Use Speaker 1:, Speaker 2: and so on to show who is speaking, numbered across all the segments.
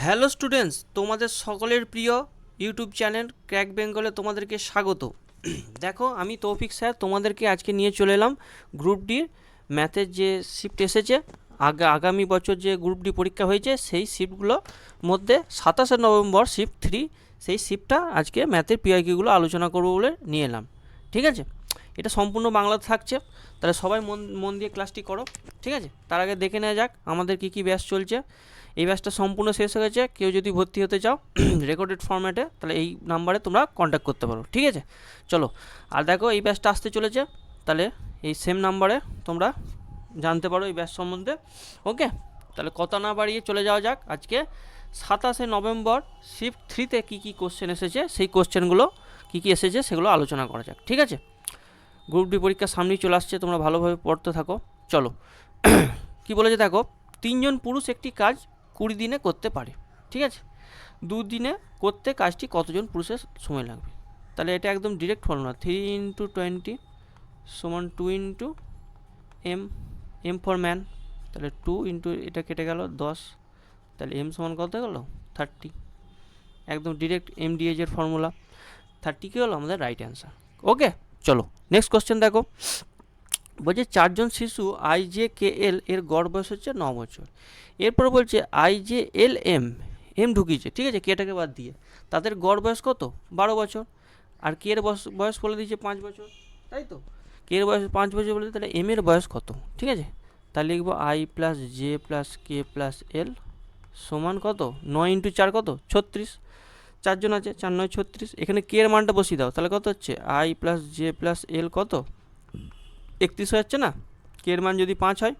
Speaker 1: Hello students, তোমাদের সকলের প্রিয় ইউটিউব চ্যানেল ক্র্যাক বেঙ্গলে তোমাদেরকে স্বাগত। দেখো, আমি তৌফিক স্যার তোমাদেরকে আজকে নিয়ে চলে এলাম গ্রুপ ডির ম্যাথের যে শিফট এসেছে, আগামী বছর যে গ্রুপ ডি পরীক্ষা হয়েছে সেই শিফটগুলোর মধ্যে 27 নভেম্বর শিফট 3, সেই শিফটটা আজকে ম্যাথের পিআইকিউগুলো আলোচনা করবো বলে নিয়ে এলাম। ঠিক আছে, এটা সম্পূর্ণ বাংলাতে থাকছে, তাহলে সবাই মন মন দিয়ে ক্লাসটি করো। ঠিক আছে, তার আগে দেখে নেওয়া যাক আমাদের কী কী ব্যাচ চলছে। এই ব্যাচটা সম্পূর্ণ শেষ হয়ে গেছে। কেউ যদি ভর্তি হতে চাও রেকর্ডেড ফরম্যাটে, তাহলে এই নাম্বারে তোমরা কন্ট্যাক্ট করতে পারো। ঠিক আছে, চলো। আর দেখো, এই ব্যাচটা আসতে চলেছে, তাহলে এই সেম নাম্বারে তোমরা জানতে পারো এই ব্যাচ সম্বন্ধে। ওকে, তাহলে কথা না বাড়িয়ে চলে যাওয়া যাক। আজকে 27 নভেম্বর শিফট 3তে কী কী কোশ্চেন এসেছে, সেই কোশ্চেনগুলো কী কী এসেছে সেগুলো আলোচনা করা যাক। ঠিক আছে, গ্রুপ ডি পরীক্ষার সামনেই চলে আসছে, তোমরা ভালোভাবে পড়তে থাকো। চলো, কি বলেছে দেখো, 3জন পুরুষ একটি কাজ 20 দিনে করতে পারে। ঠিক আছে, 2 দিনে করতে কাজটি কতজন পুরুষের সময় লাগবে? তাহলে এটা একদম ডিরেক্ট ফর্মুলা, 3 × 20 সমান 2 × এম, এম ফর ম্যান। তাহলে 2 ইন্টু এটা কেটে গেল 10, তাহলে এম সমান কত গেল 30। একদম ডিরেক্ট এমডিএজের ফর্মুলা, 30 কি হলো আমাদের রাইট অ্যান্সার। ওকে, চলো নেক্সট কোশ্চেন দেখো। বলছে 4জন শিশু IJKL এর গড় বয়স হচ্ছে 9 বছর। এরপর বলছে IJLM, এম ঢুকিয়েছে, ঠিক আছে, কেটাকে বাদ দিয়ে, তাদের গড় বয়স কত? 12 বছর। আর কে এর বয়স বলে দিয়েছে 5 বছর, তাই তো? কে এর বয়স 5 বছর বলে, তাহলে এম এর বয়স কত? ঠিক আছে, তাহলে লিখবো I+J+K+L সমান কত? 9 × 4 কত? 36। 4জন আছে, 4 9 36। এখানে কে এর মানটা বসিয়ে দাও, তাহলে কত হচ্ছে? I+J+L কত? 31 হয়ে যাচ্ছে না, কে এর মান যদি 5 হয়।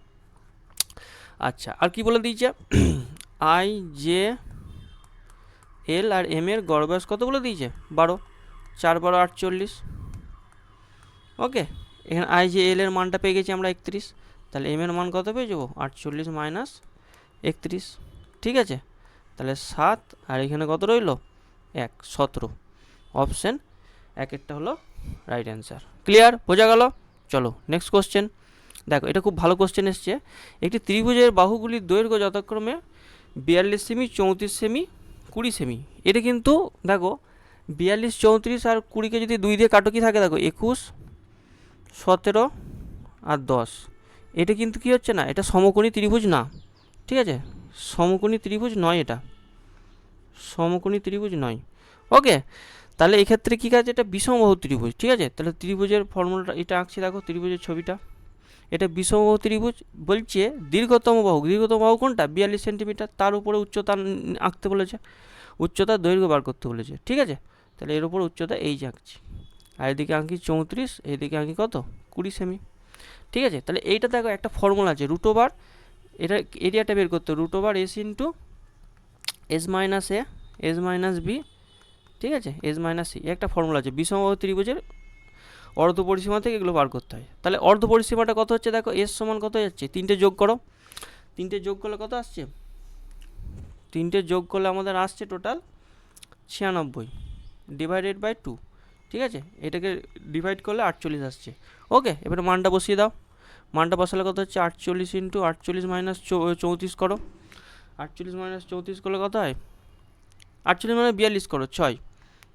Speaker 1: আচ্ছা, আর কি বলে দিয়েছে? IJL আর এম এর গড় বয়স কত বলে দিয়েছে? 12। 4 12 48। ওকে, এখানে IJL এর মানটা পেয়ে গেছি আমরা 31, তাহলে এম এর মান কত পেয়ে যাবো? 48 মাইনাস 31। ঠিক আছে, তাহলে 7, আর এখানে কত রইল? 1, 17। অপশান 1 হলো রাইট অ্যান্সার। ক্লিয়ার, বোঝা গেল? চলো নেক্সট কোশ্চেন দেখো, এটা খুব ভালো কোশ্চেন এসছে। একটি ত্রিভুজের বাহুগুলির দৈর্ঘ্য যথাক্রমে 42 সেমি, 34 সেমি, 20 সেমি। এটা কিন্তু দেখো 42 34 আর 20কে যদি 2 দিয়ে কাটো কি থাকে দেখো, 21 17 আর 10। এটা কিন্তু কি হচ্ছে না, এটা সমকোণী ত্রিভুজ না। ঠিক আছে, সমকোণী ত্রিভুজ নয়, এটা সমকোণী ত্রিভুজ নয়। ওকে, তাহলে এক্ষেত্রে কী কাজ, এটা বিষমবাহু ত্রিভুজ। ঠিক আছে, তাহলে ত্রিভুজের ফর্মুলাটা এটা আঁকছি, দেখো ত্রিভুজের ছবিটা, এটা বিষমবাহু ত্রিভুজ। বলছে দীর্ঘতম বাহু কোনটা? 42 সেন্টিমিটার, তার উপরে উচ্চতা আঁকতে বলেছে, উচ্চতার দৈর্ঘ্য বার করতে বলেছে। ঠিক আছে, তাহলে এর উপর উচ্চতা এই যে আঁকছি, আর এদিকে আঁকি 34, এইদিকে আঁকি কত? 20 সেমি। ঠিক আছে, তাহলে এইটা দেখো একটা ফর্মুলা আছে, রুট ওভার, এটা এরিয়াটা বের করতে, root over S into S minus a s minus b. ঠিক আছে, এস মাইনাস সি, একটা ফর্মুলা আছে বিষমবাহু ত্রিভুজের অর্ধ পরিসীমা থেকে এগুলো বার করতে হয়। তাহলে অর্ধ পরিসীমাটা কত হচ্ছে দেখো, এস সমান কত যাচ্ছে? 3টে যোগ করো, 3টে যোগ করলে কত আসছে? 3টে যোগ করলে আমাদের আসছে টোটাল 96 ডিভাইডেড বাই 2। ঠিক আছে, এটাকে ডিভাইড করলে 48 আসছে। ওকে, এবারে মানটা বসিয়ে দাও, মানটা বসালে কত হচ্ছে? 48 ইন্টু 48 মাইনাস 34 করো, 48 মাইনাস 34 করলে কত হয়? 48 মানে 42 করো, 6।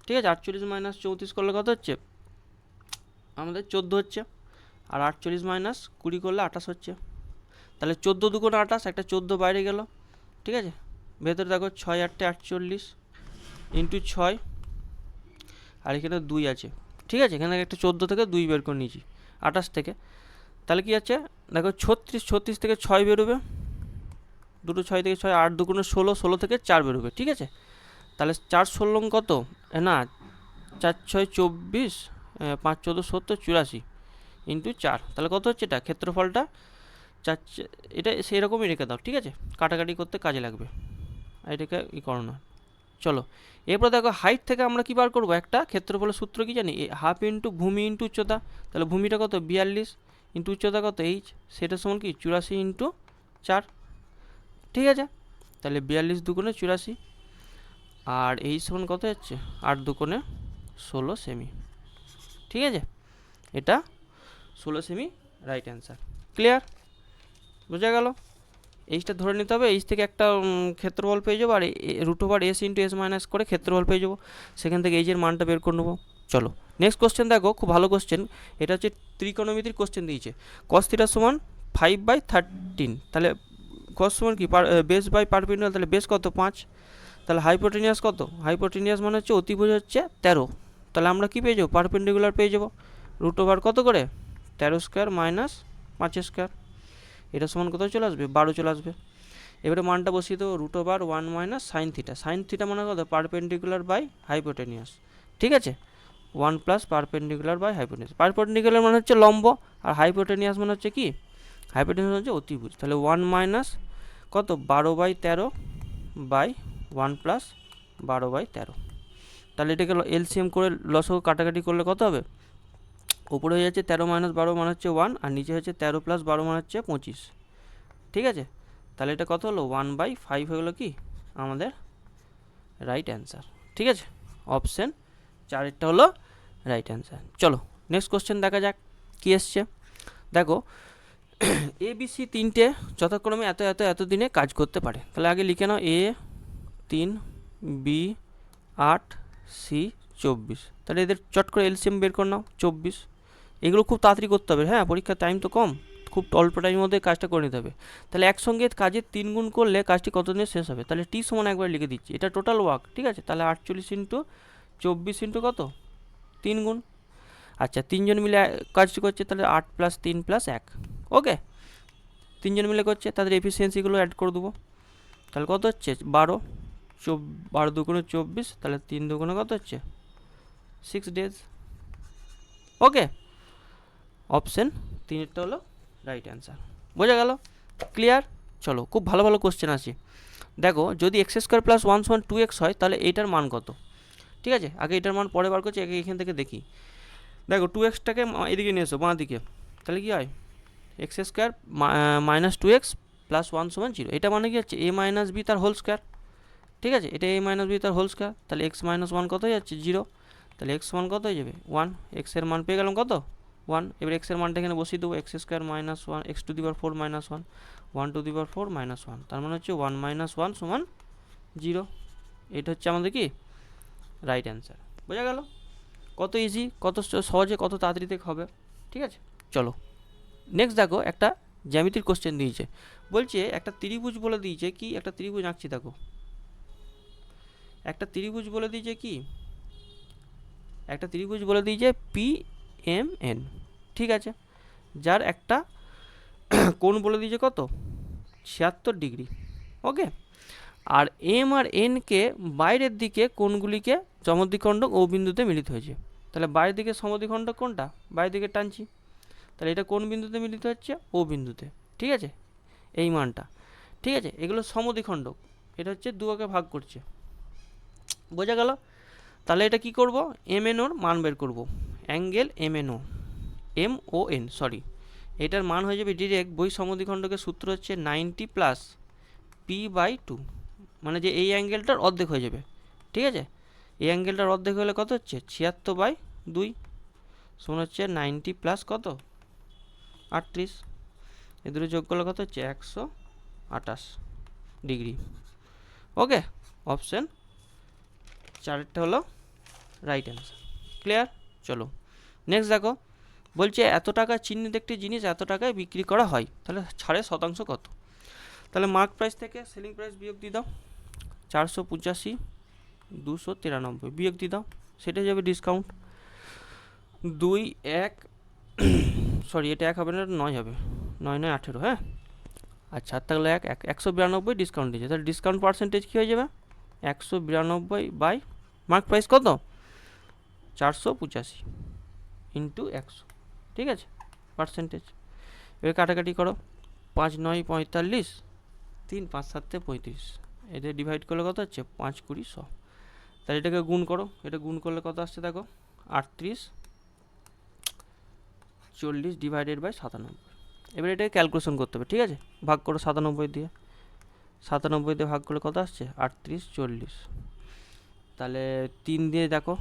Speaker 1: ঠিক আছে, 48 মাইনাস 34 করলে কত হচ্ছে? আমাদের 14 হচ্ছে। আর 48 মাইনাস 20 করলে 28 হচ্ছে। তাহলে 14 দুগুণে 28, একটা 14 বাইরে গেল। ঠিক আছে, ভেতরে দেখো 6 8 48 ইন্টু 6, আর এখানে 2 আছে। ঠিক আছে, এখানে একটা 14 থেকে 2 বের করে নিয়েছি 28 থেকে, তাহলে কি আছে দেখো 36, 36 থেকে 6 বেরোবে, দুটো 6 থেকে 6, 8 দুগুণে 16, 16 থেকে 4 বেরোবে। ঠিক আছে, তাহলে 4 16 কত না, 4 6 24, 5 14 70 84 ইন্টু 4, তাহলে কত হচ্ছে? এটা ক্ষেত্রফলটা 4, এটা সেরকমই রেখে দাও। ঠিক আছে, কাটাকাটি করতে কাজে লাগবে, এটাকে ই করো না। চলো, এরপর দেখো হাইট থেকে আমরা কী বার করবো, একটা ক্ষেত্রফলের সূত্র কি জানি, হাফ ইন্টু ভূমি ইন্টু উচ্চতা। তাহলে ভূমিটা কত? 42 ইন্টু উচ্চতা কত? এইচ, সেটা সমান কি 84 ইন্টু 4। ঠিক আছে, তাহলে 42 দুগুণে 84, আর এইচ সমান কত হচ্ছে? 8 দুগুণে 16 সেমি। ঠিক আছে, এটা 16 সেমি রাইট অ্যান্সার। ক্লিয়ার, বোঝা গেল? এইচটা ধরে নিতে হবে, এইচ থেকে একটা ক্ষেত্রফল পেয়ে যাবো, আর root over S into S minus করে ক্ষেত্রফল পেয়ে যাবো, সেখান থেকে এইচের মানটা বের করে নেবো। চলো নেক্সট কোশ্চেন দেখো, খুব ভালো কোশ্চেন, এটা হচ্ছে ত্রিকোণমিতির কোশ্চেন দিয়েছে। কস থিটা সমান 5/13, তাহলে কস সমান কি বেস বাই পারপেন্ডিকুলার, তাহলে বেস কত 5, তাহলে হাইপোটেনিয়াস কত, হাইপোটেনিয়াস মানে হচ্ছে অতিভুজ হচ্ছে 13, তাহলে আমরা কি পেয়ে যাবো পারপেন্ডিকুলার পেয়ে যাবো রুট ওভার কত করে 13 স্কোয়ার মাইনাস 5 স্কোয়ার, এটা সমান কত চলে আসবে 12 চলে আসবে। এবারে মানটা বসিয়ে দেবো root over 1 minus sine theta, sine theta মানে কত পারপেন্ডিকুলার বাই হাইপোটেনিয়াস, ঠিক আছে 1 plus perpendicular by hypotenuse, perpendicular মানে হচ্ছে লম্ব, আর হাইপোটেনিয়াস মানে হচ্ছে কি হাইপোটেনিয়াস হচ্ছে অতিভুজ, তাহলে 1 মাইনাস কত 12/13 বাই 1 প্লাস 12/13, তাহলে এটাকে এলসিএম করে লসগু কাটাকাটি করলে কত হবে, উপরে হয়ে যাচ্ছে 13 মাইনাস 12 মানে হচ্ছে 1, আর নিচে হচ্ছে 13 প্লাস 12 মানে হচ্ছে 25, ঠিক আছে, তাহলে এটা কত হলো 1/5 হয়ে গেলো কি আমাদের রাইট অ্যান্সার, ঠিক আছে, অপশান 4-এরটা হলো রাইট অ্যান্সার। চলো নেক্সট কোশ্চেন দেখা যাক কী এসছে। দেখো এ বি সি তিনটে যথাক্রমে এত এত এত দিনে কাজ করতে পারে, তাহলে আগে লিখে নাও এ 3, বি 8, সি 24, তাহলে এদের চট করে এলসিএম বের করে নাও 24, এগুলো খুব তাড়াতাড়ি করতে হবে, হ্যাঁ পরীক্ষার টাইম তো কম, খুব অল্প টাইমের মধ্যে কাজটা করে নিতে হবে। তাহলে একসঙ্গে কাজের 3 গুণ করলে কাজটি কত দিনে শেষ হবে, তাহলে টি সমান একবার লিখে দিচ্ছি, এটা টোটাল ওয়ার্ক, ঠিক আছে, তাহলে 48 ইন্টু 24 ইন্টু কত 3 গুণ, আচ্ছা 3 জন মিলে কাজটি করছে, তাহলে 8 প্লাস 3 প্লাস 1, ওকে 3 জন মিলে করছে, তাদের এফিসিয়েন্সিগুলো অ্যাড করে দেবো, তাহলে কত হচ্ছে 12, 12 দুগুণে 24, তাহলে 3 দুগুণে কত হচ্ছে 6 ডেজ, ওকে অপশান 3-এরটা হলো রাইট অ্যান্সার, বোঝা গেল ক্লিয়ার। চলো খুব ভালো ভালো কোশ্চেন আছে, দেখো যদি এক্স স্কোয়ার প্লাস 1 সমান 2x হয় তাহলে এইটার মান কত, ঠিক আছে, আগে এটার মান পরে বার করছি, আগে এখান থেকে দেখি। দেখো 2xটাকে এদিকে নিয়ে এসো বাঁ দিকে, তাহলে কি হয় x square minus 2x plus 1 সমান 0, এটা মানে কি হচ্ছে a মাইনাস বি তার হোল স্কোয়ার, ঠিক আছে, এটা a মাইনাস বি তার হোল স্কোয়ার, তাহলে x মাইনাস 1 কত হয়ে যাচ্ছে 0, তাহলে x সমান কত হয়ে যাবে 1, x এর মান পেয়ে গেলাম কত 1, এবার x এর মানটা এখানে বসিয়ে দেবো, x square minus 1 x to the power 4 minus 1, 1 to the power 4 minus 1, তার মানে হচ্ছে 1 মাইনাস 1 সমান 0, এটা হচ্ছে আমাদের কি রাইট অ্যান্সার, বোঝা গেল কত ইজি, কত সহজে, কত তাড়াতাড়িতে হবে, ঠিক আছে। চলো নেক্সট দেখো একটা জ্যামিতির কোশ্চেন দিয়েছে, বলছে একটা ত্রিভুজ বলে দিয়েছে, কি একটা ত্রিভুজ আঁকছি, দেখো একটা ত্রিভুজ বলে দিয়েছে, কি একটা ত্রিভুজ বলে দিয়েছে পি এম এন, ঠিক আছে, যার একটা কোণ বলে দিয়েছে কত 76 ডিগ্রি, ওকে, আর এম আর এনকে বাইরের দিকে কোণগুলিকে সমদ্বিখণ্ডক ও বিন্দুতে মিলিত হয়েছে, তাহলে বাইরের দিকে সমদ্বিখণ্ডক কোনটা, বাইরের দিকে টানছি, তাহলে এটা কোন বিন্দুতে মিলিত হচ্ছে ও বিন্দুতে, ঠিক আছে, এই মানটা, ঠিক আছে, এগুলো সমদ্বিখণ্ডক, এটা হচ্ছে দুভাগে ভাগ করছে, বোঝা গেল। তাহলে এটা কি করব, এম এন ওর মান বের করব, angle M N O, M O N sorry, এটার মান হয়ে যাবে ডিরেক্ট বই সমদ্বিখণ্ডকের সূত্র হচ্ছে 90 প্লাস p/2, মানে যে এই অ্যাঙ্গেলটার অর্ধেক হয়ে যাবে, ঠিক আছে, এই অ্যাঙ্গেলটার অর্ধেক হলে কত হচ্ছে 76/2 সমান হচ্ছে 90 প্লাস কত 38, এ দুটো যোগ করলে কত হচ্ছে 128 ডিগ্রি, ওকে অপশান 4-এরটা হলো রাইট অ্যান্সার, ক্লিয়ার। চলো নেক্সট দেখো, বলছে এত টাকা চিহ্নিত একটি জিনিস এত টাকায় বিক্রি করা হয়, তাহলে ছাড়ের শতাংশ কত, তাহলে মার্ক প্রাইস থেকে সেলিং প্রাইস বিয়োগ দিয়ে দাও, 485 293 বিয়োগ দিয়ে দাও, সেটা যাবে ডিসকাউন্ট 2 1 সরি এটা 1 হবে না, 9 হবে, 9 9 18, হ্যাঁ আচ্ছা, তাহলে 192 ডিসকাউন্ট দিয়েছে, তাহলে ডিসকাউন্ট পার্সেন্টেজ কী হয়ে যাবে 192 বাই মার্ক প্রাইস কত 485 ইন্টু 100, ঠিক আছে পার্সেন্টেজ, এবার কাটাকাটি করো, 5 9 45, 3 5 7 35, এদের ডিভাইড করলে কত হচ্ছে 5 20 100, তাহলে এটাকে গুণ করো, এটা গুণ করলে কত আসছে দেখো 38 40 ডিভাইডেড বাই 97, এবার এটাকে ক্যালকুলেশন করতে হবে, ঠিক আছে, ভাগ করো 97 দিয়ে, 97 দিয়ে ভাগ করলে কত আসছে 38 40, তাহলে 3 দিয়ে দেখো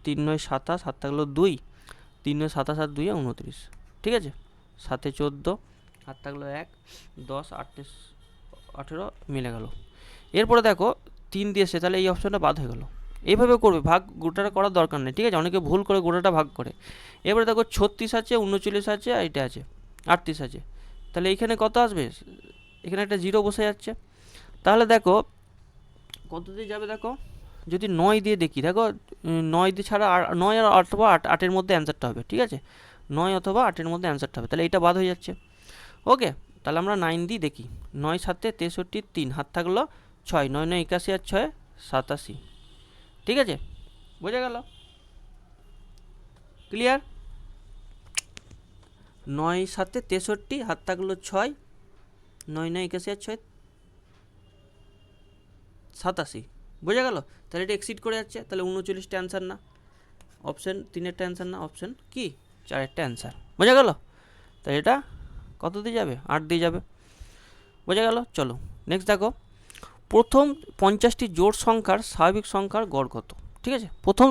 Speaker 1: 3 9 27, 7 থাকলো 2, 3 9 27 আর 2 29, ঠিক আছে, 7 14, 8 থাকলো 1 10 8 18 মিলে গেল। এরপরে দেখো 3 দিয়েছে, তাহলে এই অপশনটা বাদ হয়ে গেল। এইভাবে করবে, ভাগ গোটাটা করার দরকার নেই, ঠিক আছে? অনেকে ভুল করে গোটাটা ভাগ করে। এবারে দেখো 36 আছে, 39 আছে, আর এটা আছে 38 আছে, তাহলে এইখানে কত আসবে? এখানে একটা 0 বসে যাচ্ছে। তাহলে দেখো কত দিয়ে যাবে, দেখো যদি 9 দিয়ে দেখি, দেখো 9 দিয়ে ছাড়া আর 9 আর অথবা 8 মধ্যে অ্যান্সারটা হবে, ঠিক আছে? 9 অথবা 8 মধ্যে অ্যান্সারটা হবে, তাহলে এটা বাদ হয়ে যাচ্ছে। ওকে, তাহলে আমরা 9 দিয়ে দেখি। 9 7 63, 3 হাত থাকলো 6, 9 9 81 আর 6 87, ঠিক আছে? বোঝা গেল? ক্লিয়ার? 9 7 63, হাত থাকলো 6, 9 9 81 আর 6 87, বোঝা গেল? তাহলে এটা এক্সিড করে যাচ্ছে, তাহলে 39টা অ্যান্সার না, অপশান 3-এরটা অ্যান্সার না, অপশান কি 4-এরটা অ্যান্সার। বোঝা গেল? তাহলে এটা কত দিয়ে যাবে? 8 দিয়ে যাবে। বোঝা গেল? চলো নেক্সট দেখো, প্রথম 50টি জোড় সংখ্যার স্বাভাবিক সংখ্যার গড় কত? ঠিক আছে, প্রথম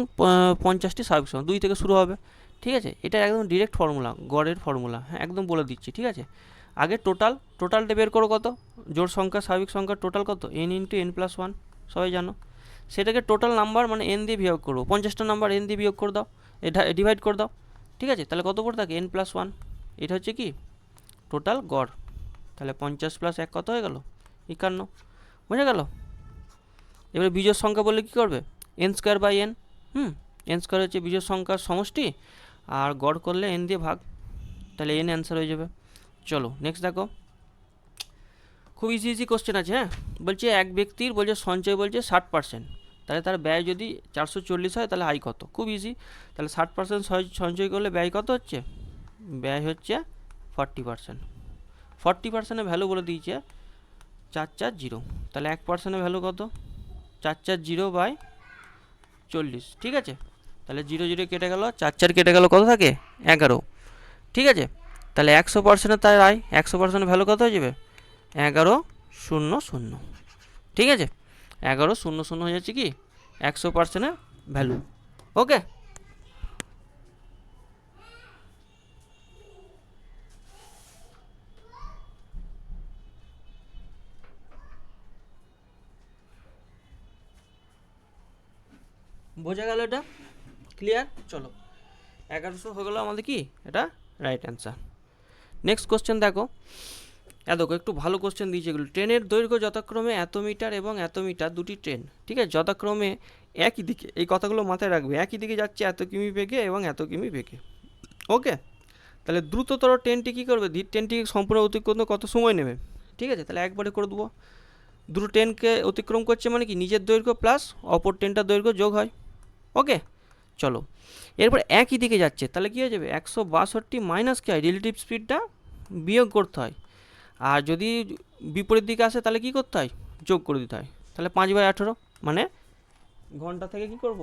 Speaker 1: 50টি স্বাভাবিক সংখ্যা 2 থেকে শুরু হবে, ঠিক আছে? এটা একদম ডিরেক্ট ফর্মুলা, গড়ের ফর্মুলা, হ্যাঁ একদম বলে দিচ্ছি, ঠিক আছে? আগে টোটালটা বের করো, কত জোড় সংখ্যা স্বাভাবিক সংখ্যার টোটাল কত? n ইন্টু n+1, সবাই জানো। সেটাকে টোটাল নাম্বার মানে n দিয়ে বিয়োগ করবো, 50টা নাম্বার n দিয়ে বিয়োগ করে দাও, এটা ডিভাইড করে দাও, ঠিক আছে? তাহলে কত পড়ে থাকে? n+1, এটা হচ্ছে কি টোটাল গড়। তাহলে 50 + 1 কত হয়ে গেল? 51। বোঝা গেল? এবারে বিজোড় সংখ্যা বললে কী করবে? n²/n, n² হচ্ছে বিজোড় সংখ্যার সমষ্টি, আর গড় করলে n দিয়ে ভাগ, তাহলে n অ্যান্সার হয়ে যাবে। চলো নেক্সট দেখো, খুব ইজি কোশ্চেন আছে, হ্যাঁ বলছে এক ব্যক্তির বলছে সঞ্চয় বলছে 60%, তাহলে তার ব্যয় যদি 440 হয় তাহলে আয় কত? খুব ইজি, তাহলে 60% সঞ্চয় করলে ব্যয় কত হচ্ছে? ব্যয় হচ্ছে 40%। 40%-এর ভ্যালু বলে দিয়েছে 440, তাহলে 1%-এর ভ্যালু কত? 440/40, ঠিক আছে? তাহলে 0 0 কেটে গেল, 4 4 কেটে গেল, কত থাকে? 11, ঠিক আছে? তাহলে 100%-এর তার আয়, 100%-এর ভ্যালু কত হয়ে যাবে? 1100, ঠিক আছে? 1100 হয়ে যাচ্ছে কি 100%-এর ভ্যালু। ওকে, বোঝা গেল? এটা ক্লিয়ার? চলো 1100 হয়ে গেল আমাদের কি এটা রাইট অ্যান্সার। নেক্সট কোশ্চেন দেখো, দেখো একটু ভালো কোশ্চেন দিয়েছে এগুলো। ট্রেনের দৈর্ঘ্য যথাক্রমে এত মিটার এবং এত মিটার, দুটি ট্রেন, ঠিক আছে, যথাক্রমে একই দিকে, এই কথাগুলো মাথায় রাখবে, একই দিকে যাচ্ছে এত কিমি বেগে এবং এত কিমি বেগে। ওকে, তাহলে দ্রুততর ট্রেনটি কী করবে? ধীর ট্রেনটিকে সম্পূর্ণ অতিক্রম কত সময় নেবে? ঠিক আছে, তাহলে একবারে করে দেবো। দুটো ট্রেনকে অতিক্রম করছে মানে কি নিজের দৈর্ঘ্য প্লাস অপর ট্রেনটার দৈর্ঘ্য যোগ হয়। ওকে, চলো এরপর একই দিকে যাচ্ছে, তাহলে কী হয়ে যাবে? 162 মাইনাস কী হয়? রিলেটিভ স্পিডটা বিয়োগ করতে হয়, আর যদি বিপরীত দিকে আসে তাহলে কী করতে হয়? যোগ করে দিতে হয়। তাহলে 5/18, মানে ঘন্টা থেকে কী করব?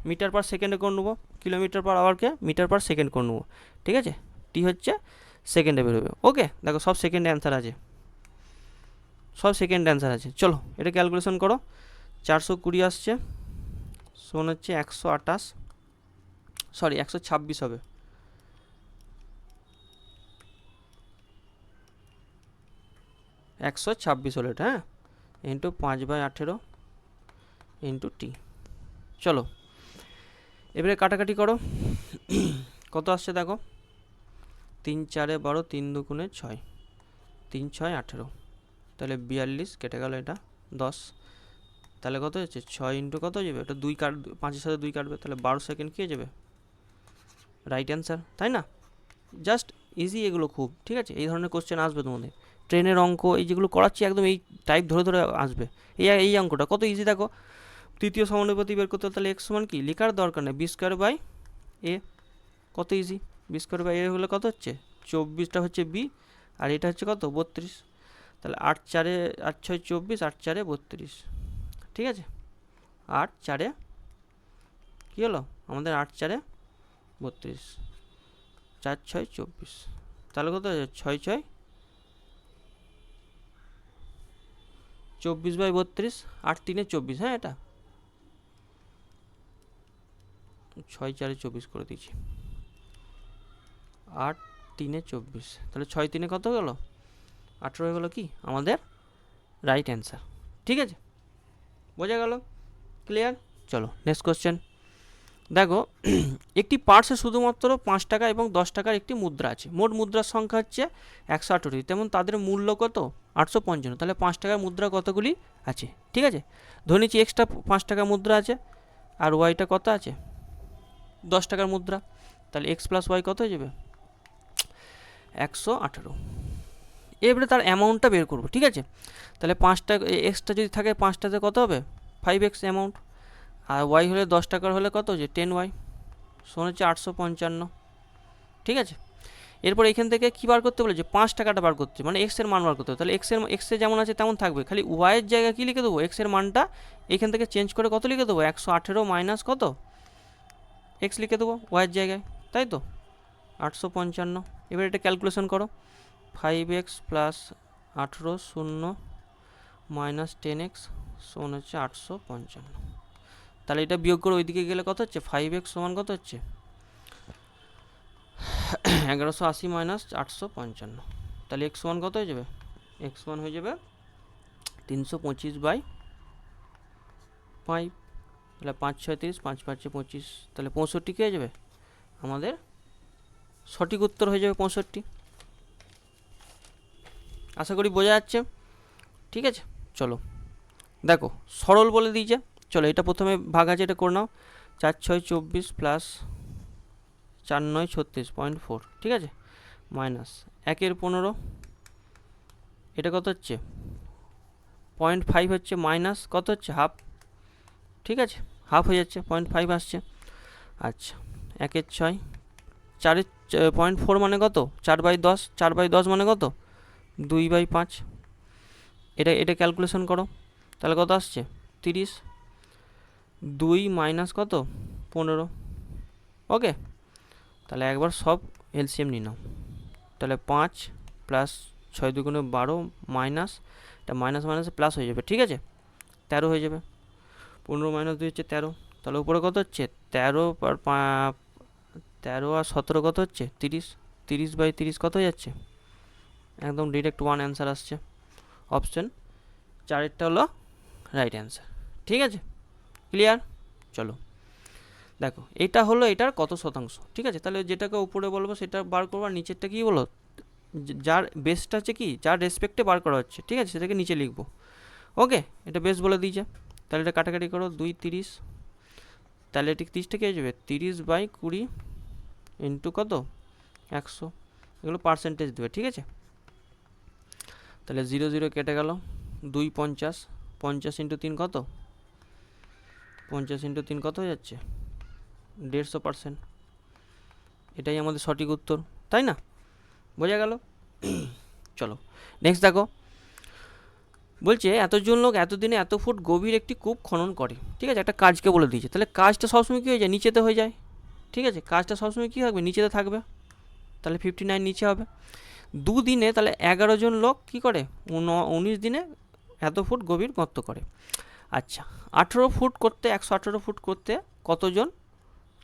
Speaker 1: মিটার পার সেকেন্ডে করে নেবো, কিলোমিটার পার আওয়ারকে মিটার পার সেকেন্ড করে নেবো, ঠিক আছে? টি হচ্ছে সেকেন্ডে বেরোবে। ওকে, দেখো সব সেকেন্ডে অ্যান্সার আছে, সব সেকেন্ডে অ্যান্সার আছে। চলো এটা ক্যালকুলেশন করো, 420 আসছে, শোন হচ্ছে 128, সরি 126 হবে, 126 হলো এটা, হ্যাঁ, ইন্টু 5/18 ইন্টু টি। চলো এবারে কাটাকাটি করো, কত আসছে দেখো, 3 4 12, 3 2 6, 3 6 18, তাহলে 42 কেটে গেল, এটা 10, তাহলে কত হচ্ছে 6 ইন্টু কত হয়ে যাবে? এটা 2 কাট, 5-এর সাথে 2 কাটবে, তাহলে 12 সেকেন্ড কী হয়ে যাবে? রাইট অ্যান্সার, তাই না? জাস্ট ইজি এগুলো খুব, ঠিক আছে? এই ধরনের কোশ্চেন আসবে তোমাদের ট্রেনের অঙ্ক, এই যেগুলো করাচ্ছি একদম এই টাইপ ধরে ধরে আসবে। এই অঙ্কটা কত ইজি দেখো, তৃতীয় সমানুপাতি বের করতে, তাহলে এক্স সমান কি লেখার দরকার নেই, b²/a, কত ইজি। b²/a হলে কত হচ্ছে? 24টা হচ্ছে বি, আর এটা হচ্ছে কত? 32, তাহলে 8 4 8 6 24, 8 4 32, ঠিক আছে? 8 4 কী হলো আমাদের? 8 4 32, 4 6 24, তাহলে কত হচ্ছে? 6 6 24/32, 8 3 24, হ্যাঁ এটা 6 4 24 করে দিয়েছি, 8 3 24, তাহলে 6 3 কত গেল? 18 হয়ে গেলো কি আমাদের রাইট অ্যান্সার। ঠিক আছে, বোঝা গেল? ক্লিয়ার? চলো নেক্সট কোশ্চেন দেখো। একটি পার্সে শুধুমাত্র 5 টাকা এবং 10 টাকার একটি মুদ্রা আছে। মোট মুদ্রার সংখ্যা হচ্ছে 118, তেমন তাদের মূল্য কত? 855। তাহলে 5 টাকার মুদ্রা কতগুলি আছে? ঠিক আছে, ধরে নিচ্ছি এক্সট্রা 5 টাকার মুদ্রা আছে, আর ওয়াইটা কত আছে? 10 টাকার মুদ্রা। তাহলে এক্স প্লাস ওয়াই কত হয়ে যাবে? 118। এবারে তার অ্যামাউন্টটা বের করবো। ঠিক আছে, তাহলে 5 টাকা এক্সট্রা যদি থাকে 5টাতে কত হবে? 5x amount. আর ওয়াই হলে 10 টাকার হলে কত হচ্ছে? 10y, সমান হচ্ছে 855। ঠিক আছে, এরপর এখান থেকে কী বার করতে বলেছে? 5 টাকাটা বার করতে, মানে এক্সের মান বার করতে হবে। তাহলে এক্সে যেমন আছে তেমন থাকবে, খালি ওয়াইয়ের জায়গায় কী লিখে দেবো? এক্সের মানটা এখান থেকে চেঞ্জ করে কত লিখে দেবো? 118 মাইনাস কত? এক্স লিখে দেবো ওয়াইয়ের জায়গায়, তাই তো? 855। এবার এটা ক্যালকুলেশন করো। 5x প্লাস 18 শূন্য মাইনাস 10x সমান হচ্ছে 855। তাহলে এটা বিয়োগ করে ওইদিকে গেলে কত হচ্ছে? 5x সমান কত হচ্ছে? 1180 মাইনাস 855। তাহলে x সমান কত হয়ে যাবে? x সমান হয়ে যাবে 325/5। তাহলে 5 6 30, 5 5 25, তাহলে 65 কি হয়ে যাবে? আমাদের সঠিক উত্তর হয়ে যাবে 65। আশা করি বোঝা যাচ্ছে। ঠিক আছে, চলো দেখো সরল বলে দিয়েছে। চলো এটা প্রথমে ভাগ আছে, এটা করে নাও। 4 6 24 প্লাস 4 9 36.4। ঠিক আছে, মাইনাস 1 15, এটা কত হচ্ছে? 0.5 হচ্ছে, মাইনাস কত হচ্ছে? হাফ। ঠিক আছে, হাফ হয়ে যাচ্ছে, 0.5 আসছে। আচ্ছা, 1 6, 4 0.4 মানে কত? 4/10, 4/10 মানে কত? 2/5। এটা ক্যালকুলেশন করো, তাহলে কত আসছে? 30। 2 মাইনাস কত? 15। ওকে, তাহলে একবার সব এলসিএম নিয়ে নাও। তাহলে 5 প্লাস 6 2 12 মাইনাস, এটা মাইনাস মাইনাসে প্লাস হয়ে যাবে। ঠিক আছে, 13 হয়ে যাবে। 15 মাইনাস 2 হচ্ছে 13। তাহলে উপরে কত হচ্ছে? 13 আর 13 আর 17 কত হচ্ছে? 30। 30/30 কত হয়ে যাচ্ছে? একদম ডিরেক্ট 1 অ্যান্সার আসছে। অপশন 4এরটা হলো রাইট অ্যান্সার। ঠিক আছে, ক্লিয়ার? চলো দেখো, এটা হলো এটার কত শতাংশ। ঠিক আছে, তাহলে যেটাকে উপরে বলবো সেটা বার করবো, আর নিচেরটা কী বলো? যার বেসটা হচ্ছে কি, যার রেসপেক্টে বার করা হচ্ছে। ঠিক আছে, সেটাকে নিচে লিখবো। ওকে, এটা বেস বলে দিয়েছে। তাহলে এটা কাটাকাটি করো, 2 30। তাহলে এটি 30টা কী হয়ে যাবে? 30/20 ইন্টু কত? 100। এগুলো পার্সেন্টেজ দেবে। ঠিক আছে, তাহলে 0 0 কেটে গেল। 2 50, 50 ইন্টু 3 কত? 50 ইন্টু 3 কত হয়ে যাচ্ছে? 150%। এটাই আমাদের সঠিক উত্তর, তাই না? বোঝা গেল? চলো নেক্সট দেখো, বলছে এতজন লোক এতদিনে এত ফুট গভীর একটি কূপ খনন করে। ঠিক আছে, একটা কাজকে বলে দিয়েছে। তাহলে কাজটা সবসময় কী হয়ে যায়? নিচেতে হয়ে যায়। ঠিক আছে, কাজটা সবসময় কী থাকবে? নিচেতে থাকবে। তাহলে 59 নিচে হবে। দুদিনে তাহলে 11 জন লোক কী করে? 19 দিনে এত ফুট গভীর গর্ত করে। আচ্ছা, 18 ফুট করতে, 118 ফুট করতে কতজন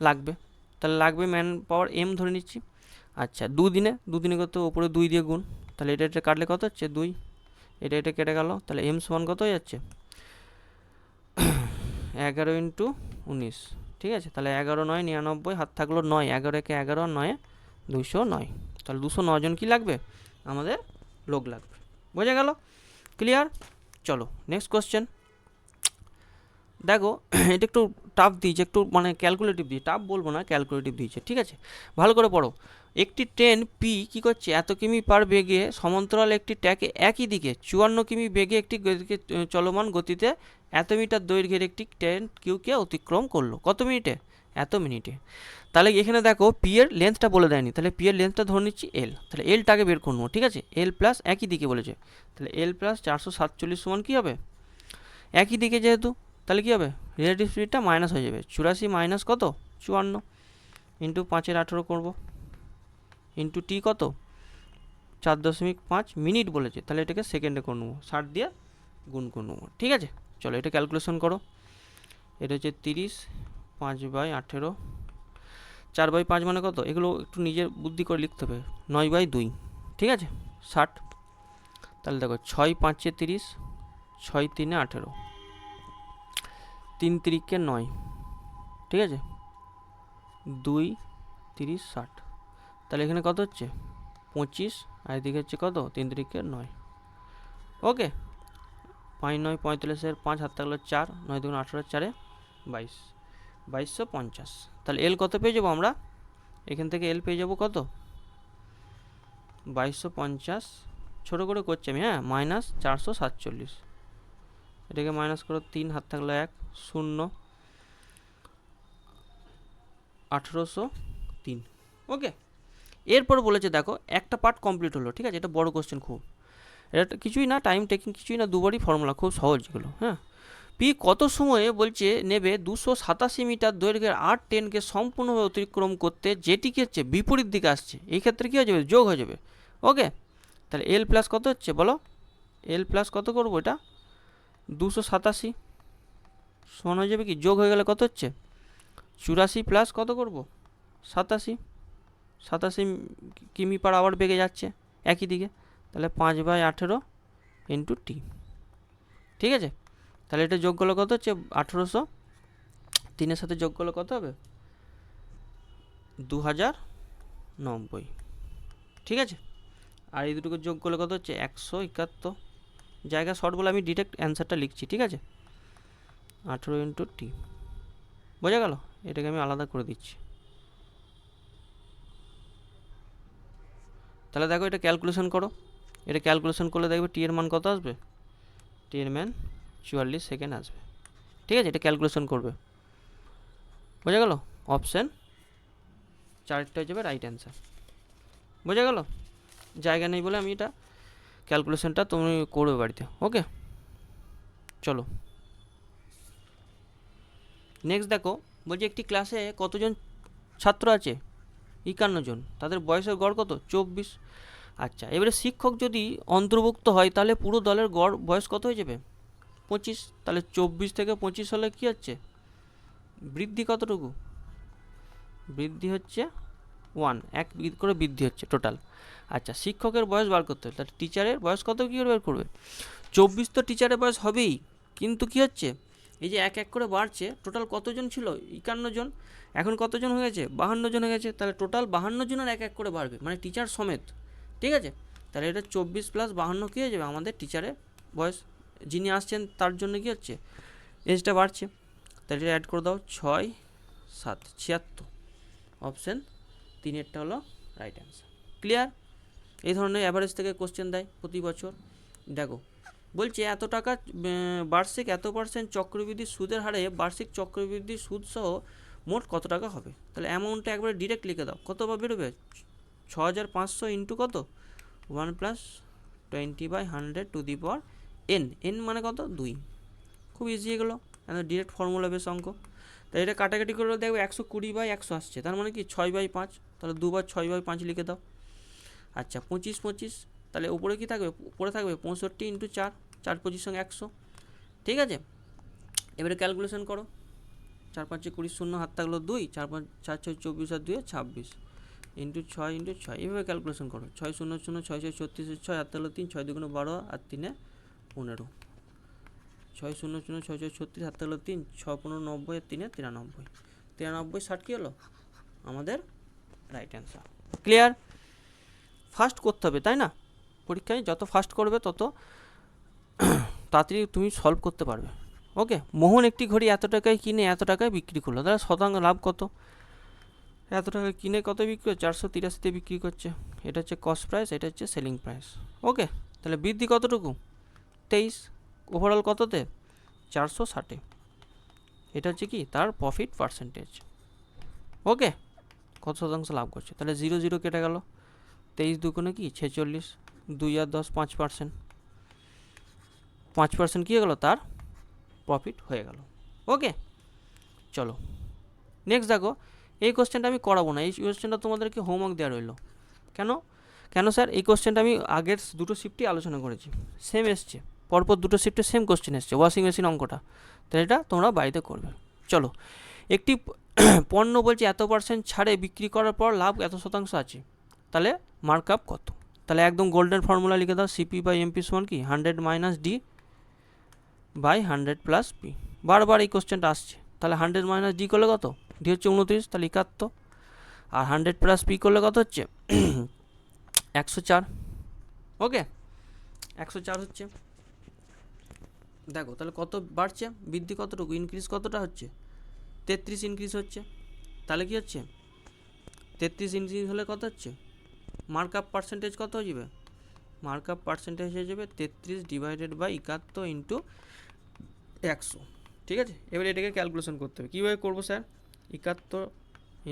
Speaker 1: লাগবে? তাহলে লাগবে ম্যান পাওয়ার এম ধরে নিচ্ছি। আচ্ছা, দুদিনে করতে ওপরে 2 দিয়ে গুণ, তাহলে এটা কাটলে কত হচ্ছে? 2। এটা কেটে গেল, তাহলে এম সমান কত হয়ে যাচ্ছে? 11 ইন্টু 19। ঠিক আছে, তাহলে 11 9 99, হাত থাকলো 9, 11 কে 11, 9 209। তাহলে 209 জন কি লাগবে? আমাদের লোক লাগবে। বোঝা গেল? ক্লিয়ার? চলো নেক্সট কোশ্চেন দেখো। এটা একটু টাফ দিয়েছে, একটু মানে ক্যালকুলেটিভ দিয়েছে, টাফ বলবো না, ক্যালকুলেটিভ দিয়েছে। ঠিক আছে, ভালো করে পড়ো। একটি ট্রেন পি কী করছে? এত কিমি পার বেগে সমান্তরাল একটি ট্র্যাকে একই দিকে 54 কিমি বেগে একটি চলমান গতিতে এত মিটার দৈর্ঘ্যের একটি ট্রেন কিউকে অতিক্রম করলো। কত মিনিটে? এত মিনিটে। তাহলে এখানে দেখো পি এর লেন্থটা বলে দেয়নি, তাহলে পি এর লেন্থটা ধরে নিচ্ছি এল। তাহলে এলটাকে বের করবো। ঠিক আছে, এল প্লাস একই দিকে বলেছে, তাহলে এল প্লাস 447 সমান কী হবে? একই দিকে যেহেতু, তাহলে কী হবে? রিলেটিভ স্পিডটা মাইনাস হয়ে যাবে। 84 মাইনাস কত? 54 ইন্টু 5 18 করবো, ইন্টু টি কত? 4.5 মিনিট বলেছে, তাহলে এটাকে সেকেন্ডে করে নেবো, 60 দিয়ে গুণ করে নেবো। ঠিক আছে, চলো এটা ক্যালকুলেশন করো। এটা হচ্ছে 30, 5/18, 4/5 মানে কত? এগুলো একটু নিজের বুদ্ধি করে লিখতে হবে। 9/2। ঠিক আছে, 60। তাহলে দেখো 6 5 30, 6 3 18, 3 3 9, ঠিক আছে, 2 30 60, তাহলে এখানে কত হচ্ছে 25, আর এদিকে হচ্ছে কত 3 3 9। ওকে, 5 9 45, 5 হাত থাকলো 4, 9 2 18, 4 22, 2250। তাহলে এল কত পেয়ে যাবো আমরা? এখান থেকে এল পেয়ে যাবো কত 2250, ছোটো করে করছি আমি, হ্যাঁ, মাইনাস 447, এটাকে মাইনাস করো, 3 হাত থাকলো 1 0, 1803। ওকে, এরপর বলেছে দেখো একটা পার্ট কমপ্লিট হলো, ঠিক আছে, এটা বড় কোশ্চেন খুব, এটা কিছুই না, টাইম টেকিং কিছুই না, দুবারই ফর্মুলা, খুব সহজ এগুলো, হ্যাঁ। পি কত সময়ে বলছে নেবে 287 মিটার দৈর্ঘ্যের আর ট্রেনকে সম্পূর্ণভাবে অতিক্রম করতে, যেটি কি হচ্ছে বিপরীত দিকে আসছে, এই ক্ষেত্রে কী হয়ে যাবে যোগ হয়ে যাবে। ওকে, তাহলে এল প্লাস কত হচ্ছে বলো, এল প্লাস কত করবো, এটা 287 সমান হয়ে যাবে কি, যোগ হয়ে গেলে কত হচ্ছে 84 প্লাস কত করব 87, 87 কিমি পার আওয়ার বেগে যাচ্ছে একই দিকে, তাহলে 5/18 ইন্টু টি, ঠিক আছে। তাহলে এটা যোগ করলে কত হচ্ছে 1800, 3-এর সাথে যোগ করলে কত হবে 2090, ঠিক আছে। আর এই দুটোকে যোগ করলে কত হচ্ছে 171, জায়গা শর্ট বলে আমি ডিরেক্ট অ্যান্সারটা লিখছি, ঠিক আছে, 18 ইন্টু টি, বোঝা গেল। এটাকে আমি আলাদা করে দিচ্ছি। তাহলে দেখো এটা ক্যালকুলেশন করো, এটা ক্যালকুলেশন করলে দেখবে টি এর মান কত আসবে, টি এর মান 44 সেকেন্ড আসবে, ঠিক আছে, এটা ক্যালকুলেশন করবে, বোঝা গেল। অপশান 4টা হয়ে যাবে রাইট অ্যান্সার, বোঝা গেল। জায়গা নেই বলে আমি এটা ক্যালকুলেশনটা তুমি করবে বাড়িতে। ওকে, চলো নেক্সট দেখো, বলছি একটি ক্লাসে কতজন ছাত্র আছে, 51 জন, তাদের বয়সের গড় কত 24। আচ্ছা, এবারে শিক্ষক যদি অন্তর্ভুক্ত হয় তাহলে পুরো দলের গড় বয়স কত হয়ে যাবে 25, তাহলে 24 থেকে 25 হলে কী হচ্ছে বৃদ্ধি কতটুকু, বৃদ্ধি হচ্ছে 1, 1 করে বৃদ্ধি হচ্ছে টোটাল। আচ্ছা, শিক্ষকের বয়স বার করতে হবে, তাহলে টিচারের বয়স কত কী করে বের করবে, 24 তো টিচারের বয়স হবেই, কিন্তু কী হচ্ছে এই যে 1 1 করে বাড়ছে, টোটাল কতজন ছিল 51 জন, এখন কতজন হয়ে গেছে 52 জন হয়ে গেছে, তাহলে টোটাল 52 জনের 1 1 করে বাড়বে, মানে টিচার সমেত, ঠিক আছে। তাহলে এটা 24 প্লাস 52 কী হয়ে যাবে আমাদের টিচারের বয়স, যিনি আসছেন তার জন্য কী হচ্ছে এজটা বাড়ছে, তাহলে এটা অ্যাড করে দাও 6 7 76, অপশান 3-এরটা হলো রাইট অ্যান্সার। ক্লিয়ার। এই ধরনের অ্যাভারেজ থেকে কোশ্চেন দেয় প্রতি বছর। দেখো বলছে এত টাকা বার্ষিক এত % চক্রবৃদ্ধি সুদের হারে বার্ষিক চক্রবৃদ্ধি সুদ সহ মোট কত টাকা হবে, তাহলে অ্যামাউন্টটা একবারে ডিরেক্ট লিখে দাও, কত বা বেরোবে 6500 ইন্টু কত 1 + 20/100 to the power n, n মানে কত 2, খুব ইজি এগুলো, ডিরেক্ট ফর্মুলা বেস অঙ্ক। তাই এটা কাটাকাটি করে দেখবে 120/100 আসছে, তার মানে কি 6/5, তাহলে 2 বার 6/5 লিখে দাও। আচ্ছা 25 25, তাহলে উপরে কি থাকবে, উপরে থাকবে 65 ইন্টু 4, 4 25 সঙ্গে 100, ঠিক আছে। এবারে ক্যালকুলেশন করো, 4 5 20 শূন্য হাত থাকলো 2, 4 5 4 6 24 আর 2 26 ইন্টু 6 ইন্টু 6, এইভাবে ক্যালকুলেশন করো, 6 0 0 6 6 36 6 হাত থাকলো 3, 6 2 12 আর 3 15, 6 0 0 6 6 36 হাত থাকলো 3, 6 15 90 আর 3 93, 93 60 কী হলো আমাদের রাইট অ্যান্সার। ক্লিয়ার। ফাস্ট করতে হবে, তাই না, পরীক্ষায় যত ফাস্ট করবে তত তাড়াতাড়ি তুমি সলভ করতে পারবে। ওকে, মোহন একটি ঘড়ি এত টাকায় কিনে এত টাকায় বিক্রি করলো, তাহলে শতাংশ লাভ কত, এত টাকায় কিনে কত বিক্রি করছে 483-তে বিক্রি করছে, এটা হচ্ছে কস্ট প্রাইস, এটা হচ্ছে সেলিং প্রাইস। ওকে, তাহলে বৃদ্ধি কতটুকু 23, ওভারঅল কততে 460, এটা হচ্ছে কি তার প্রফিট পার্সেন্টেজ। ওকে, কত শতাংশ লাভ করছে, তাহলে 0 0 কেটে গেল, 23 দুগুণে কি 46, 2 আর 10 5%, 5% কী হয়ে গেলো তার প্রফিট হয়ে গেল। ওকে, চলো নেক্সট দেখো, এই কোশ্চেনটা আমি করাবো না, এই কোশ্চেনটা তোমাদেরকে হোমওয়ার্ক দেওয়া রইলো। কেন কেন স্যার, এই কোশ্চেনটা আমি আগের দুটো শিফটই আলোচনা করেছি, সেম এসছে, পরপর দুটো শিফটে সেম কোশ্চেন এসছে, ওয়াশিং মেশিন অঙ্কটা, তাহলে এটা তোমরা বাড়িতে করবে। চলো, একটি পণ্য বলছে এত % ছাড়ে বিক্রি করার পর লাভ এত শতাংশ আছে, তাহলে মার্কআপ কত, তাহলে একদম গোল্ডেন ফর্মুলা লিখে দাও, CP/MP সমান কি 100 - D বাই 100 প্লাস পি। বারবার এই কোশ্চেনটা আসছে। তাহলে 100 মাইনাস ডি করলে কত? ডি হচ্ছে 29, তাহলে 71। আর 100 প্লাস পি করলে কত হচ্ছে? 104। ওকে, 104 হচ্ছে। দেখো তাহলে কত বাড়ছে, বৃদ্ধি কতটুকু, ইনক্রিজ কতটা হচ্ছে? 33 ইনক্রিজ হচ্ছে। তাহলে কি হচ্ছে? 33 ইনক্রিজ হলে কত হচ্ছে? মার্ক আপ পার্সেন্টেজ কত হয়ে যাবে? মার্ক আপ পার্সেন্টেজ হয়ে যাবে 33 ডিভাইডেড বাই 71 ইন্টু 100। ঠিক আছে, এবার এটাকে ক্যালকুলেশন করতে হবে। কীভাবে করবো স্যার? 71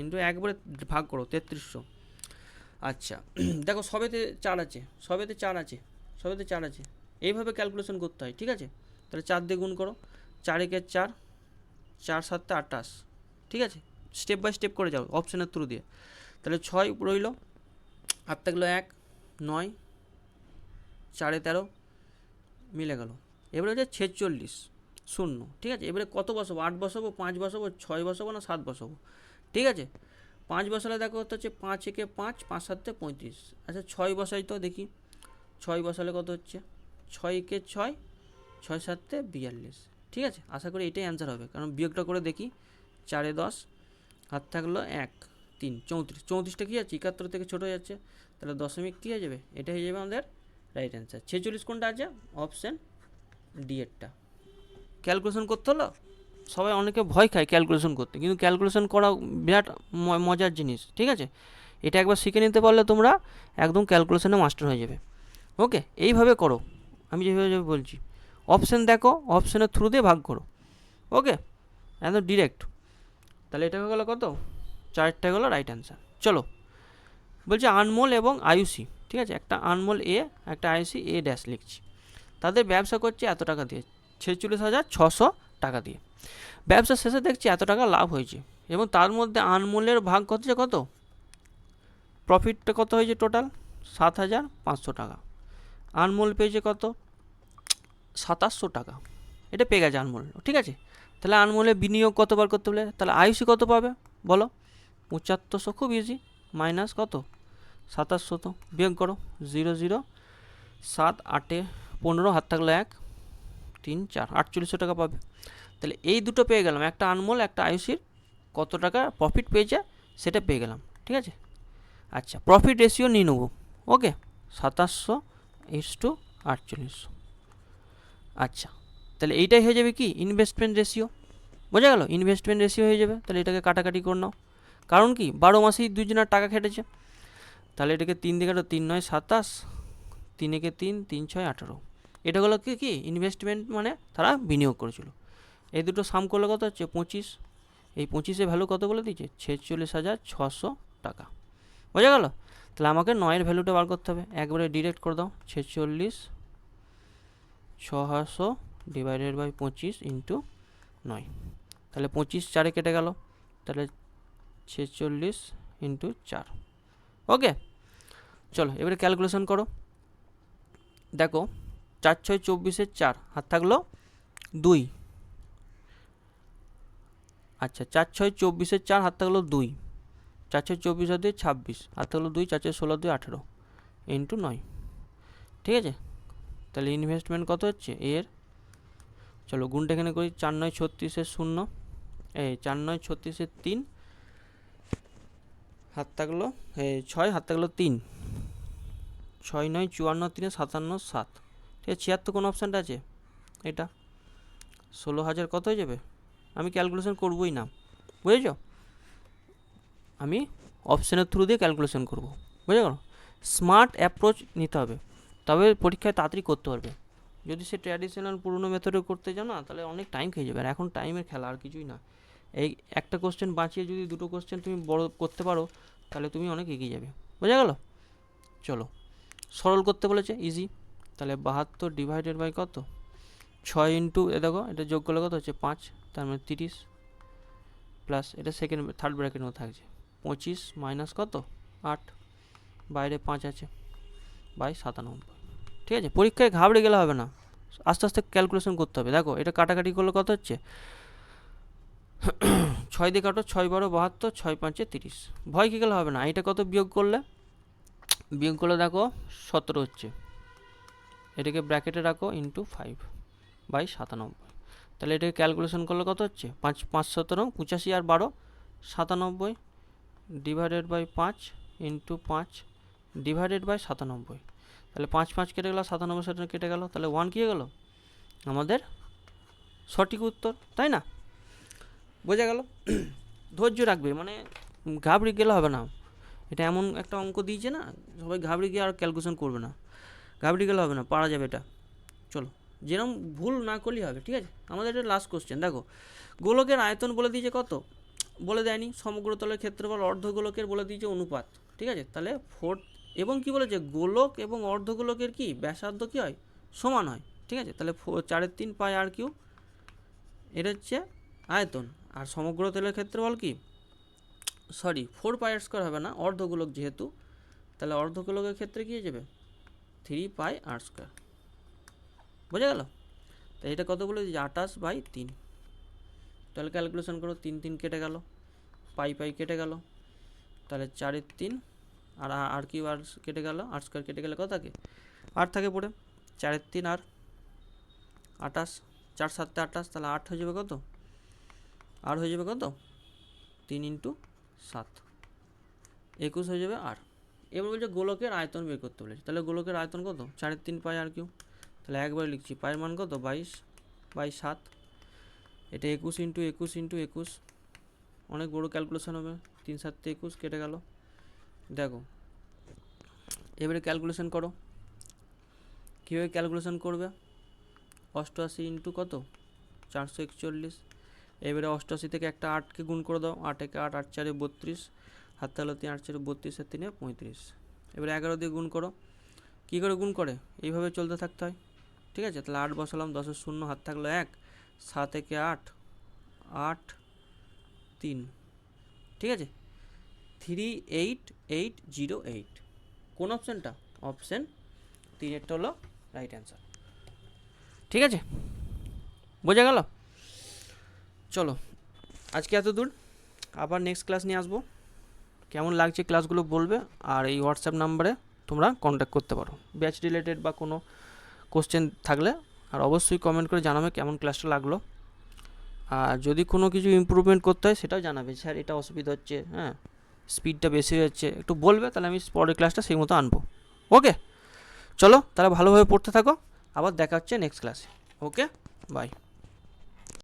Speaker 1: ইন্টু একবারে ভাগ করো 3300। আচ্ছা দেখো সবেতে 4 আছে, সবেতে 4 আছে, সবেতে 4 আছে, এইভাবে ক্যালকুলেশন করতে হয়। ঠিক আছে, তাহলে 4 দিয়ে গুণ করো, 4 একে 4, 4 7 28। ঠিক আছে, স্টেপ বাই স্টেপ করে যাও অপশানের থ্রু দিয়ে। তাহলে 6 রইল, আর থাকলো 1, 9, 4 13 মিলে গেল। এবারে হচ্ছে 46 শূন্য। ঠিক আছে, এবারে কত বসাবো? 8 বসাবো, 5 বসাবো, 6 বসাবো না 7 বসাবো? ঠিক আছে, 5 বসালে দেখো কত হচ্ছে? 5 একে 5, 5 7 35। আচ্ছা 6 বসাই তো দেখি, 6 বসালে কত হচ্ছে? 6 একে 6, 6 7 42। ঠিক আছে, আশা করি এটাই অ্যান্সার হবে, কারণ বিয়োগটা করে দেখি। 4 10, হাত থাকলো 1 3, 34। 34টা কী আছে? 71 থেকে ছোটো হয়ে যাচ্ছে, তাহলে দশমিক কী হয়ে যাবে? এটা হয়ে যাবে আমাদের রাইট অ্যান্সার। 46 কোনটা আছে? Option D এরটা। ক্যালকুলেশন করতে হলো, সবাই অনেকে ভয় খায় ক্যালকুলেশন করতে, কিন্তু ক্যালকুলেশন করা বিরাট মজার জিনিস। ঠিক আছে, এটা একবার শিখে নিতে পারলে তোমরা একদম ক্যালকুলেশনে মাস্টার হয়ে যাবে। ওকে, এইভাবে করো, আমি যেভাবে বলছি। অপশান দেখো, অপশানের থ্রু দিয়ে ভাগ করো। ওকে, একদম ডিরেক্ট। তাহলে এটা হয়ে গেলো কত? 4টা গেলো রাইট অ্যান্সার। চলো, বলছে আনমোল এবং আয়ুষি। ঠিক আছে, একটা আনমোল এ, একটা আয়ুষি এ ড্যাশ লিখছি। তাদের ব্যবসা করছে এত টাকা দিয়ে, 46,600 টাকা দিয়ে। ব্যবসা শেষে দেখছি এত টাকা লাভ হয়েছে, এবং তার মধ্যে আনমোলের ভাগ হচ্ছে কত? প্রফিটটা কত হয়েছে? টোটাল 7,500 টাকা। আনমোল পেয়েছে কত? 2700 টাকা। এটা পেয়ে গেছে আনমোল। ঠিক আছে, তাহলে আনমোলে বিনিয়োগ কতবার করতে বলে? তাহলে আয়ুষি কত পাবে বলো? 7500। খুব ইজি, মাইনাস কত? 2700। বিয়োগ করো, 0 0 7 8 15, হাত থাকলো 1 3 4, 4800 টাকা পাবে। তাহলে এই দুটো পেয়ে গেলাম, একটা আনমোল একটা আয়ুষির কত টাকা প্রফিট পেয়েছে সেটা পেয়ে গেলাম। ঠিক আছে, আচ্ছা প্রফিট রেশিও নিয়ে নেবো। ওকে, 2700:4800। আচ্ছা, তাহলে এইটাই হয়ে যাবে কি? Investment ratio. বোঝা গেল? ইনভেস্টমেন্ট রেশিও হয়ে যাবে। তাহলে এটাকে কাটাকাটি করে নাও, কারণ কি 12 মাসেই দুজনের টাকা খেটেছে। তাহলে এটাকে 3 দিয়ে কাটো, 3 9 27, 3 একে 3, 3 6 18। এটা হলো কি কি ইনভেস্টমেন্ট, মানে তারা বিনিয়োগ করেছিল। এই দুটো সাম করলে কত হচ্ছে? 25। এই 25-এর ভ্যালু কত বলে দিয়েছে? 46,600 টাকা। বোঝা গেল? তাহলে আমাকে 9-এর ভ্যালুটা বার করতে হবে। একবারে ডিরেক্ট করে দাও, 46,600 ডিভাইডেড বাই 25 ইন্টু 9। তাহলে 25 4-এ কেটে গেল, তাহলে 46 ইন্টু 4। ওকে, চলো এবারে ক্যালকুলেশন করো। দেখো 4 6 24-এর 4, হাত থাকলো 2। আচ্ছা 4 6 24-এর 4, হাত থাকলো 2। 4 6 24 আর 2 26, হাত থাকলো 2। 4 6 16 2 18 ইন্টু 9। ঠিক আছে, তাহলে ইনভেস্টমেন্ট কত হচ্ছে এর? চলো গুণটা এখানে করি। 4 9 36-এর 0, এই 4 9 36-এর 3, হাত থাকলো 6, হাত থাকলো 3। 6 9 54, 3 57 7। ঠিক আছে, 76 কোন অপশানটা আছে? এটা 16,000 কত হয়ে যাবে? আমি ক্যালকুলেশন করবোই না, বুঝেছ? আমি অপশানের থ্রু দিয়ে ক্যালকুলেশন করব। বুঝে গেল? স্মার্ট অ্যাপ্রোচ নিতে হবে, তবে পরীক্ষায় তাড়াতাড়ি করতে পারবে। যদি সে ট্র্যাডিশনাল পুরনো মেথডে করতে যাও না, তাহলে অনেক টাইম খেয়ে যাবে। আর এখন টাইমের খেলা, আর কিছুই না। এই একটা কোশ্চেন বাঁচিয়ে যদি দুটো কোশ্চেন তুমি বড় করতে পারো, তাহলে তুমি অনেক এগিয়ে যাবে। বোঝা গেল? চলো, সরল করতে বলেছে, ইজি। তাহলে 72 ডিভাইডেড বাই কত? 6 ইন্টু দেখো এটা যোগ করলে কত হচ্ছে? 5, তার মানে 30, প্লাস এটা থার্ড ব্র্যাকেটের মধ্যে থাকছে 25 মাইনাস কত? 8, বাইরে 5 আছে, বাই 97। ঠিক আছে, পরীক্ষায় ঘাবড়ে গেলে হবে না, আস্তে আস্তে ক্যালকুলেশন করতে হবে। দেখো এটা কাটাকাটি করলে কত হচ্ছে? 6 দিয়ে কাটো, 6 12 72, 6 5 30। ভয় কী গেলে হবে না। এটা কত বিয়োগ করলে? বিয়োগ করলে দেখো 17 হচ্ছে। এটাকে ব্র্যাকেটে রাখো, ইন্টু 5, বাই 97। তাহলে এটাকে ক্যালকুলেশন করলে কত হচ্ছে, 5 5 17 85 আর 12 97 divided by 5 into 5 divided by 97। তাহলে 5 5 কেটে গেল, 97 সাথে কেটে গেল, তাহলে 1 কি হয়ে গেল আমাদের সঠিক উত্তর, তাই না? বোঝা গেল? ধৈর্য রাখবে, মানে ঘাবড়ে গেলে হবে না। এটা এমন একটা অঙ্ক দিয়েছে না, সবাই ঘাবড়ে গিয়ে আর ক্যালকুলেশন করবে না, ঘাবড়ে গেলে হবে না, পারা যাবে এটা। চলো, যেরকম ভুল না করলেই হবে, ঠিক আছে? আমাদের এটা লাস্ট কোশ্চেন। দেখো, গোলকের আয়তন বলে দিয়েছে কত, বলে দেয়নি। সমগ্রতলের ক্ষেত্রফল অর্ধগোলকের বলে দিয়েছে অনুপাত, ঠিক আছে? তাহলে 4 এবং কি বলেছে, গোলক এবং অর্ধগোলকের কি ব্যাসার্ধ কি হয়, সমান হয়, ঠিক আছে? তাহলে 4/3 পাই আর কিউ, এটা হচ্ছে আয়তন। আর সমগ্র তলের ক্ষেত্রফল কি, সরি 4 পাই আর স্কোয়ার হবে না, অর্ধগোলক যেহেতু, তাহলে অর্ধগোলকের ক্ষেত্রে কি হয়ে যাবে 3 পাই আর স্কোয়ার। বোঝা গেল? তাই এটা কত বলে দিয়েছে, 28/3। তাহলে ক্যালকুলেশন করো, 3 3 কেটে গেল, পাই পাই কেটে গেল, তাহলে 4/3 আর আর কিউ আর কেটে গেল, আর স্কোয়ার কেটে গেলে কত থাকে, 8 থাকে পড়ে। 4/3 আর 28, 4 7 28, তাহলে 8 হয়ে যাবে কত, আর হয়ে যাবে কত 3 ইন্টু 7, 21 হয়ে যাবে। আর এবার বলছে গোলকের আয়তন বের করতে বলেছে, তাহলে গোলকের আয়তন কত, 4/3 পাই আর কিউ। তাহলে একবার লিখছি, পায়ের মান কত 22/7, এটা 21 ইন্টু 21 ইন্টু 21, অনেক বড় ক্যালকুলেশন হবে। 3 7 21 কেটে গেল। দেখো এবারে ক্যালকুলেশন করো, কীভাবে ক্যালকুলেশন করবে, 88 ইন্টু কত 441। এবারে 88 থেকে একটা 8কে গুণ করে দাও, 8 একে 8, 8 4 32, হাত তাহলে 3 8 4 32 আর 3 35। এবারে 11 দিয়ে গুণ করো, কী করে গুণ করে, এইভাবে চলতে থাকতে হয়, ঠিক আছে? তাহলে 8 বসালাম, 10 শূন্য, হাত থাকলো 1, 7 একে 8, 8 3, ঠিক আছে? 38808। কোন অপশানটা, অপশান 3-এরটা হলো রাইট অ্যান্সার, ঠিক আছে? বোঝা গেল? চলো আজকে এত দূর, আবার নেক্সট ক্লাস নিয়ে আসবো। কেমন লাগছে ক্লাসগুলো বলবে, আর এই হোয়াটসঅ্যাপ নাম্বারে তোমরা কন্ট্যাক্ট করতে পারো ব্যাচ রিলেটেড বা কোনো কোশ্চেন থাকলে। আর অবশ্যই কমেন্ট করে জানাবে কেমন ক্লাসটা লাগলো, আর যদি কোনো কিছু ইমপ্রুভমেন্ট করতে হয় সেটাও জানাবে, স্যার এটা অসুবিধা হচ্ছে, হ্যাঁ স্পিডটা বেশি হয়ে যাচ্ছে, একটু বলবে, তাহলে আমি পরের ক্লাসটা সেই মতো আনবো। ওকে, চলো তাহলে ভালোভাবে পড়তে থাকো, আবার দেখা হচ্ছে নেক্সট ক্লাসে। ওকে, বাই।